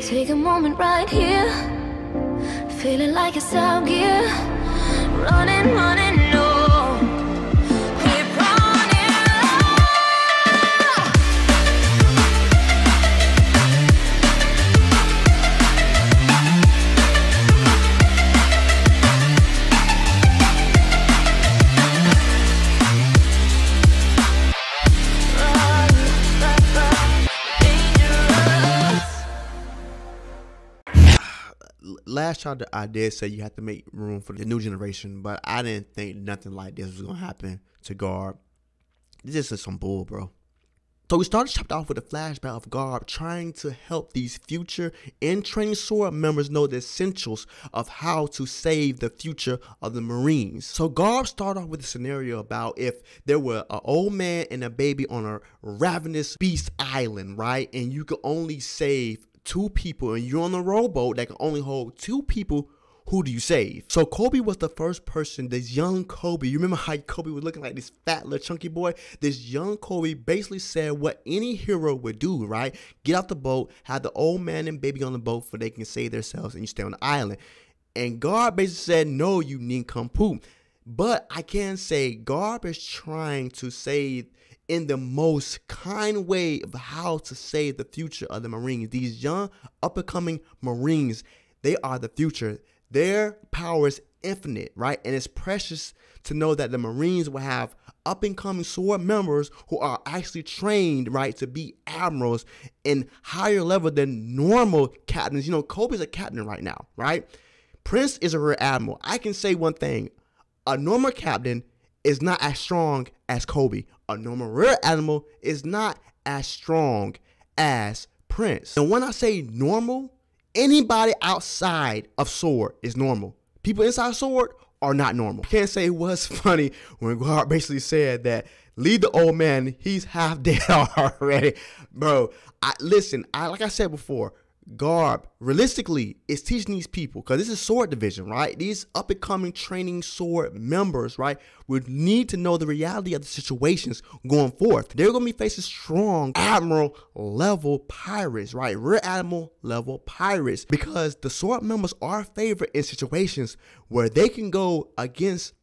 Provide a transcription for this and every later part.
Take a moment right here, feeling like it's out gear. Running, running, no. Keep running Last chapter, I did say you have to make room for the new generation, but I didn't think nothing like this was going to happen to Garb. This is some bull, bro. So we started chapter off with a flashback of Garb trying to help these future in-training sword members know the essentials of how to save the future of the Marines. So Garb started off with a scenario about if there were an old man and a baby on a ravenous beast island, right? And you could only save 2 people, and you're on a rowboat that can only hold 2 people. Who do you save? So Kobe was the first person, this young Kobe. You remember how Kobe was looking like this fat little chunky boy? This young Kobe basically said what any hero would do, right? Get off the boat, have the old man and baby on the boat so they can save themselves, and you stay on the island. And Garb basically said, no, you nincompoop. But I can say Garb is trying to save in the most kind way of how to save the future of the Marines. These young up-and-coming Marines, they are the future. Their power is infinite, right? And it's precious to know that the Marines will have up-and-coming sword members who are actually trained, right, to be admirals in higher level than normal captains. You know, Kobe's a captain right now, right? Prince is a rear admiral. I can say one thing. A normal captain is not as strong as Kobe. A normal rear admiral is not as strong as Prince. And when I say normal, anybody outside of sword is normal. People inside sword are not normal. I can't say it was funny when Garb basically said that leave the old man, he's half dead already. Bro, like I said before, Garb realistically is teaching these people, because this is sword division, right? These up-and-coming training sword members, right, would need to know the reality of the situations going forth. They're going to be facing strong admiral level pirates, right? Rear admiral level pirates, because the sword members are favored in situations where they can go against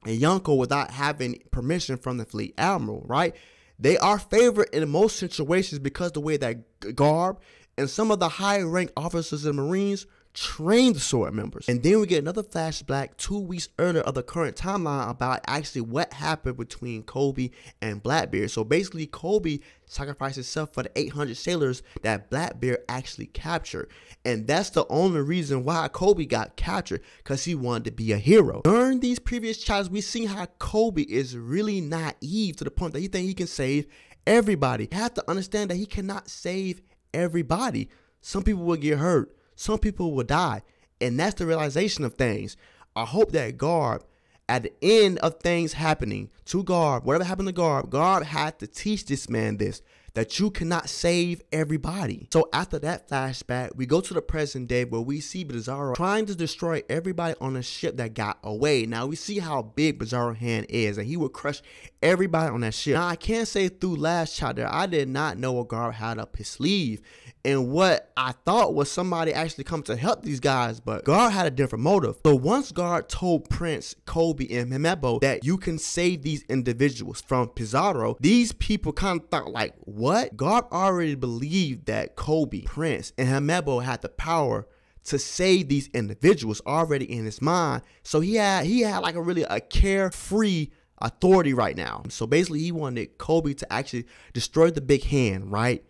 a Yonko without having permission from the fleet admiral, right? They are favored in most situations because the way that Garb and some of the high-ranked officers and Marines train the sword members. And then we get another flashback 2 weeks earlier of the current timeline about actually what happened between Kobe and Blackbeard. So basically, Kobe sacrificed himself for the 800 sailors that Blackbeard actually captured. And that's the only reason why Kobe got captured, because he wanted to be a hero. During these previous chapters, we've seen how Kobe is really naive to the point that he thinks he can save everybody. You have to understand that he cannot save everybody. Some people will get hurt. Some people will die. And that's the realization of things. I hope that Garb, at the end of things happening to Garb, whatever happened to Garb, Garb had to teach this man this, that you cannot save everybody. So after that flashback, we go to the present day where we see Bizarro trying to destroy everybody on a ship that got away. Now we see how big Bizarro Hand is, and he would crush everybody on that ship. Now I can't say through last chapter, I did not know what Garb had up his sleeve, and what I thought was somebody actually come to help these guys, but Garb had a different motive. So once Garb told Prince, Kobe, and Himebo that you can save these individuals from Pizarro, these people kind of thought like, what? Garb already believed that Kobe, Prince, and Himebo had the power to save these individuals already in his mind. So he had like a carefree authority right now. So basically he wanted Kobe to actually destroy the big hand, right?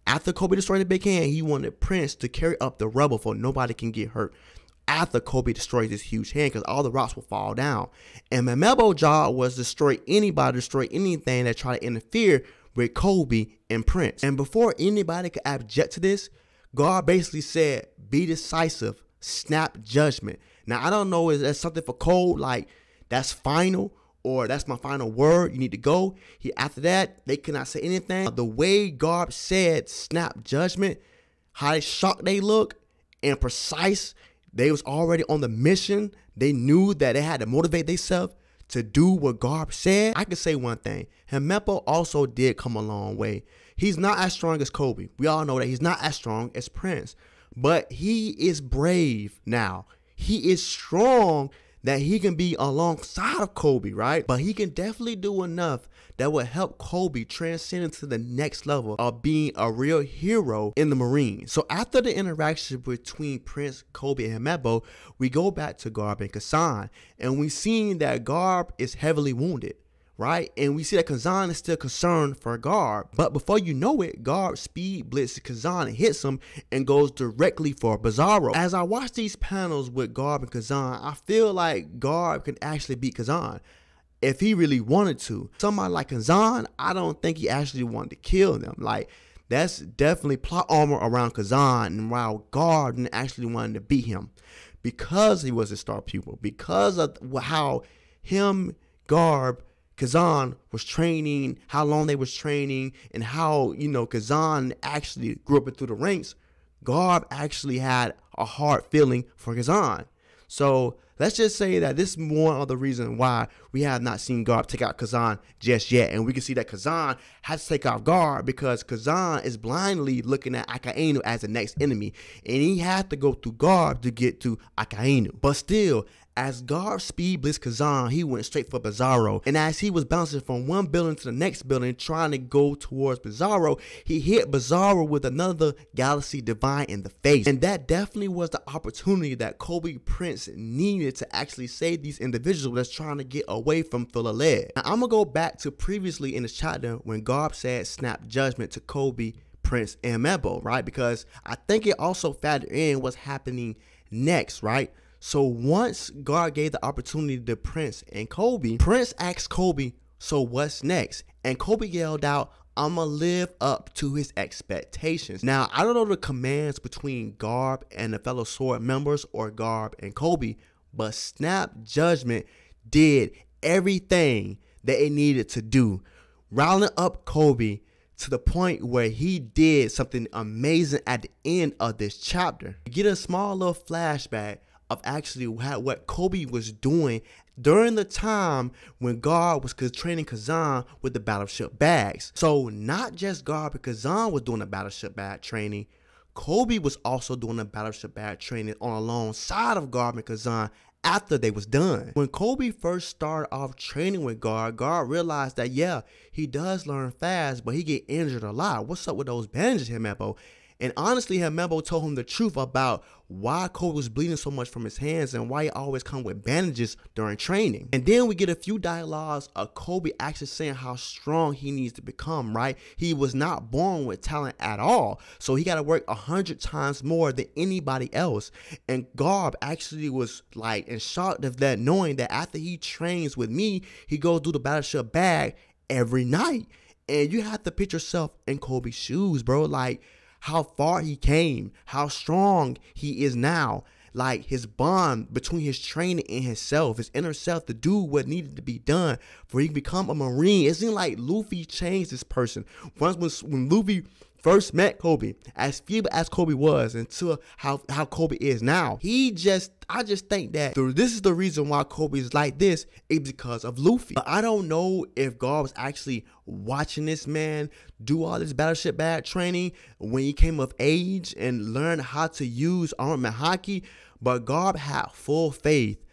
After Kobe destroyed the big hand, he wanted Prince to carry up the rubble so nobody can get hurt after Kobe destroys this huge hand, because all the rocks will fall down. And Himebo's job was to destroy anybody, destroy anything that tried to interfere with Kobe and Prince. And before anybody could object to this, Garb basically said, be decisive, snap judgment. Now, I don't know, is that something for code, like that's final, or that's my final word, you need to go. After that, they cannot say anything. The way Garb said snap judgment, how shocked they look and precise, they was already on the mission. They knew that they had to motivate themselves to do what Garb said. I can say one thing. Himebo also did come a long way. He's not as strong as Kobe. We all know that he's not as strong as Prince. but he is brave now. He is strong that he can be alongside of Kobe, right? But he can definitely do enough that will help Kobe transcend into the next level of being a real hero in the Marines. So after the interaction between Prince, Kobe, and Himebo, we go back to Garb and Kazan, and we see that Garb is heavily wounded, right? And we see that Kazan is still concerned for Garb. But before you know it, Garb speed blitzes Kazan and hits him and goes directly for Bizarro. As I watch these panels with Garb and Kazan, I feel like Garb can actually beat Kazan if he really wanted to. Somebody like Kazan, I don't think he actually wanted to kill them. Like, that's definitely plot armor around Kazan, and while Garb didn't actually wanted to beat him because he was a star pupil, because of how him, Garb, Kazan was training, how long they was training, and how, you know, Kazan actually grew up through the ranks. Garb actually had a hard feeling for Kazan. So let's just say that this is one of the reasons why we have not seen Garb take out Kazan just yet. And we can see that Kazan has to take out Garb because Kazan is blindly looking at Akainu as the next enemy. And he had to go through Garb to get to Akainu. But still, as Garb speed blitzed Kazan, he went straight for Bizarro. And as he was bouncing from one building to the next building, trying to go towards Bizarro, he hit Bizarro with another Galaxy Divine in the face. And that definitely was the opportunity that Kobe Prince needed to actually save these individuals that's trying to get away from full of lead. Now, I'm going to go back to previously in the chapter when Garb said snap judgment to Kobe, Prince, and Himebo, right? Because I think it also factored in what's happening next, right? So once Garb gave the opportunity to Prince and Kobe, Prince asked Kobe, so what's next? And Kobe yelled out, I'ma live up to his expectations. Now, I don't know the commands between Garb and the fellow sword members or Garb and Kobe, but Snap Judgment did everything that it needed to do, rounding up Kobe to the point where he did something amazing at the end of this chapter. You get a small little flashback of actually what Kobe was doing during the time when Garb was training Kazan with the battleship bags. So not just Garb and Kazan was doing the battleship bag training, Kobe was also doing the battleship bag training on alongside of Garb and Kazan after they was done. When Kobe first started off training with Garb, Garb realized that, yeah, he does learn fast, but he get injured a lot. What's up with those bandages, Himebo? And honestly, Himebo told him the truth about why Kobe was bleeding so much from his hands and why he always come with bandages during training. And then we get a few dialogues of Kobe actually saying how strong he needs to become, right? He was not born with talent at all, so he got to work 100 times more than anybody else. And Garb actually was like in shock of that, knowing that after he trains with me, he goes do the battleship bag every night. And you have to put yourself in Kobe's shoes, bro. Like, how far he came, how strong he is now, like his bond between his training and himself, his inner self to do what needed to be done for he can become a Marine. It seemed like Luffy changed this person. Once when Luffy first met Kobe, as feeble as Kobe was, into how Kobe is now, I just think that this is the reason why Kobe is like this, is because of Luffy. But I don't know if Garb was actually watching this man do all this battleship bag training when he came of age and learned how to use armament haki, but Garb had full faith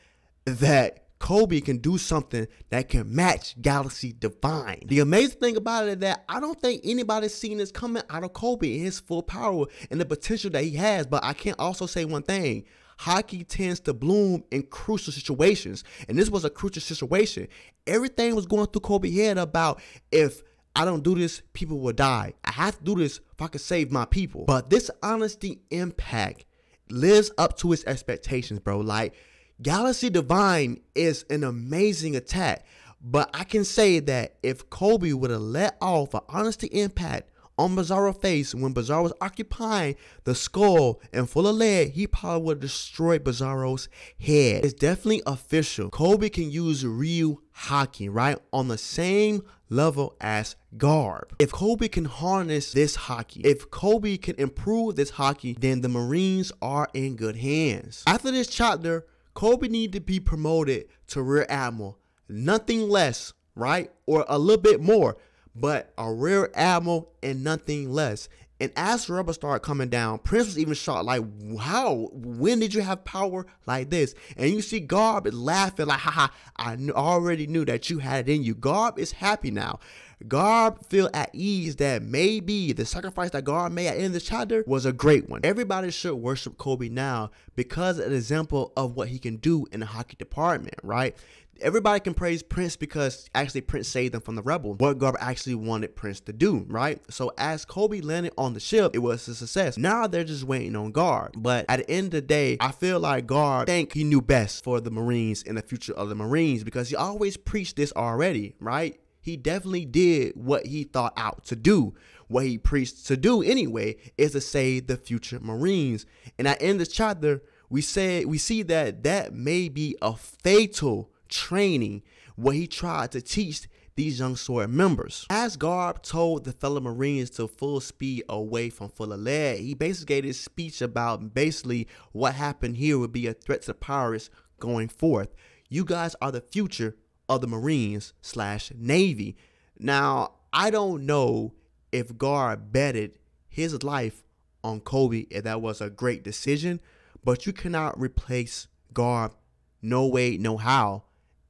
that Kobe can do something that can match Galaxy Divine. The amazing thing about it is that I don't think anybody's seen this coming out of Kobe and his full power and the potential that he has. But I can also say one thing. Haki tends to bloom in crucial situations. And this was a crucial situation. Everything was going through Kobe's head about, if I don't do this, people will die. I have to do this if I can save my people. But this honesty impact lives up to his expectations, bro. Like, Galaxy Divine is an amazing attack, but I can say that if Kobe would have let off an honesty impact on Bizarro's face when Bizarro was occupying the skull and full of lead, he probably would have destroyed Bizarro's head. It's definitely official. Kobe can use Ryu Haki, right, on the same level as Garb. If Kobe can harness this haki, if Kobe can improve this haki, then the Marines are in good hands. After this chapter, Kobe needed to be promoted to Rear Admiral. Nothing less, right? Or a little bit more, but a Rear Admiral and nothing less. And as the rebels started coming down, Prince was even shocked, like, how? When did you have power like this? And you see Garb is laughing like, haha, I already knew that you had it in you. Garb is happy now. Garb feel at ease that maybe the sacrifice that Garb made at the end of this chapter was a great one. Everybody should worship Kobe now because of an example of what he can do in the hockey department, right? Everybody can praise Prince because actually Prince saved them from the rebels. What Garb actually wanted Prince to do, right? So as Kobe landed on the ship, it was a success. Now they're just waiting on Garb. But at the end of the day, I feel like Garb think he knew best for the Marines and the future of the Marines because he always preached this already, right? He definitely did what he thought out to do. What he preached to do anyway is to save the future Marines. And at the end of this chapter, we see that may be a fatal training what he tried to teach these young sword members. As Garb told the fellow Marines to full speed away from full of lead, he basically gave this speech about basically what happened here would be a threat to the pirates going forth. You guys are the future of the Marines/Navy. Now, I don't know if Garb betted his life on Kobe if that was a great decision, but you cannot replace Garb no way, no how.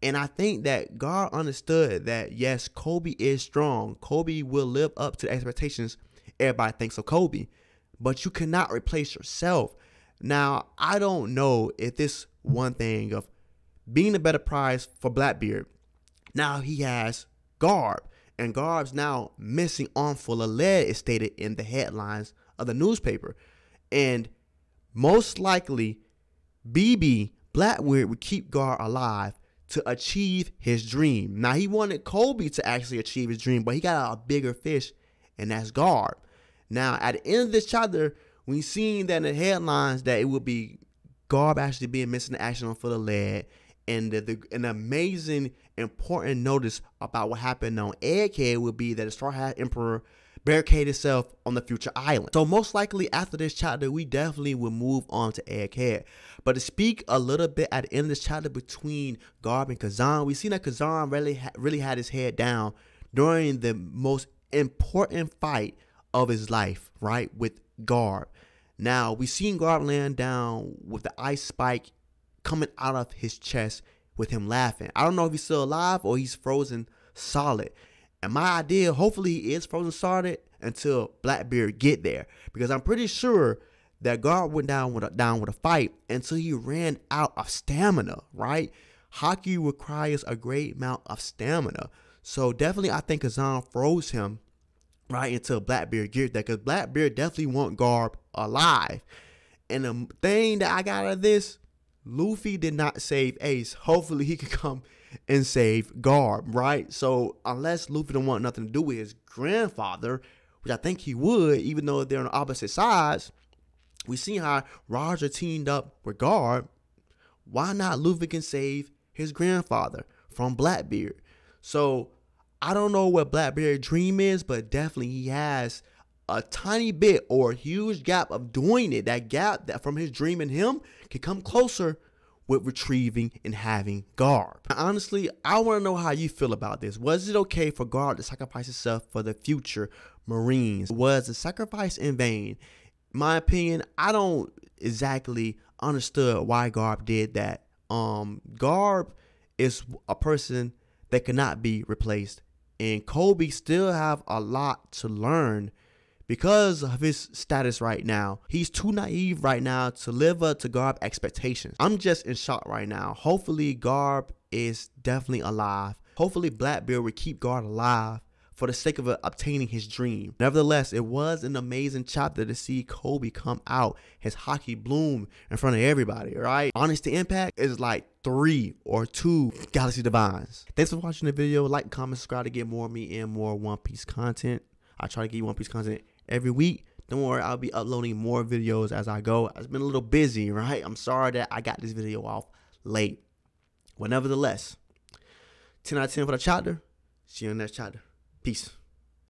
And I think that Garb understood that, yes, Kobe is strong. Kobe will live up to the expectations everybody thinks of Kobe, but you cannot replace yourself. Now, I don't know if this one thing of being a better prize for Blackbeard, now he has Garb, and Garb's now missing arm full of lead is stated in the headlines of the newspaper. And most likely, BB Blackbeard would keep Garb alive to achieve his dream. Now, he wanted Kobe to actually achieve his dream, but he got a bigger fish, and that's Garb. Now, at the end of this chapter, we seen that in the headlines that it would be Garb actually being missing the action on full of lead, and an amazing important notice about what happened on Egghead would be that the Straw Hat Emperor barricaded itself on the future island. So most likely after this chapter, we definitely will move on to Egghead. But to speak a little bit at the end of this chapter between Garb and Kazan, we see that Kazan really had his head down during the most important fight of his life, right, with Garb. Now, we seen Garb land down with the ice spike coming out of his chest with him laughing. I don't know if he's still alive or he's frozen solid. And my idea, hopefully he is frozen solid until Blackbeard get there. Because I'm pretty sure that Garb went down with a fight until he ran out of stamina, right? Hockey requires a great amount of stamina. So definitely I think Kazan froze him right until Blackbeard get there. Because Blackbeard definitely want Garb alive. And the thing that I got out of this, Luffy did not save Ace. Hopefully he can come and save Garb, right? So unless Luffy don't want nothing to do with his grandfather, which I think he would, even though they're on opposite sides, we see how Roger teamed up with Garb. Why not Luffy can save his grandfather from Blackbeard? So I don't know what Blackbeard's dream is, but definitely he has a tiny bit or a huge gap of doing it. That gap that from his dream and him can come closer with retrieving and having Garb. Honestly, I want to know how you feel about this. Was it okay for Garb to sacrifice himself for the future Marines? Was the sacrifice in vain? In my opinion, I don't exactly understood why Garb did that. Garb is a person that cannot be replaced, and Kobe still have a lot to learn because of his status right now. He's too naive right now to live up to Garb expectations. I'm just in shock right now. Hopefully Garb is definitely alive. Hopefully Blackbeard will keep Garb alive for the sake of obtaining his dream. Nevertheless, it was an amazing chapter to see Kobe come out, his hockey bloom in front of everybody, right? Honest to Impact is like 3 or 2 Galaxy Divines. Thanks for watching the video. Like, comment, subscribe to get more of me and more One Piece content. I try to get you One Piece content every week. Don't worry, I'll be uploading more videos as I go. I've been a little busy, right? I'm sorry that I got this video off late. Well, nevertheless, 10 out of 10 for the chapter. See you in the next chapter. Peace.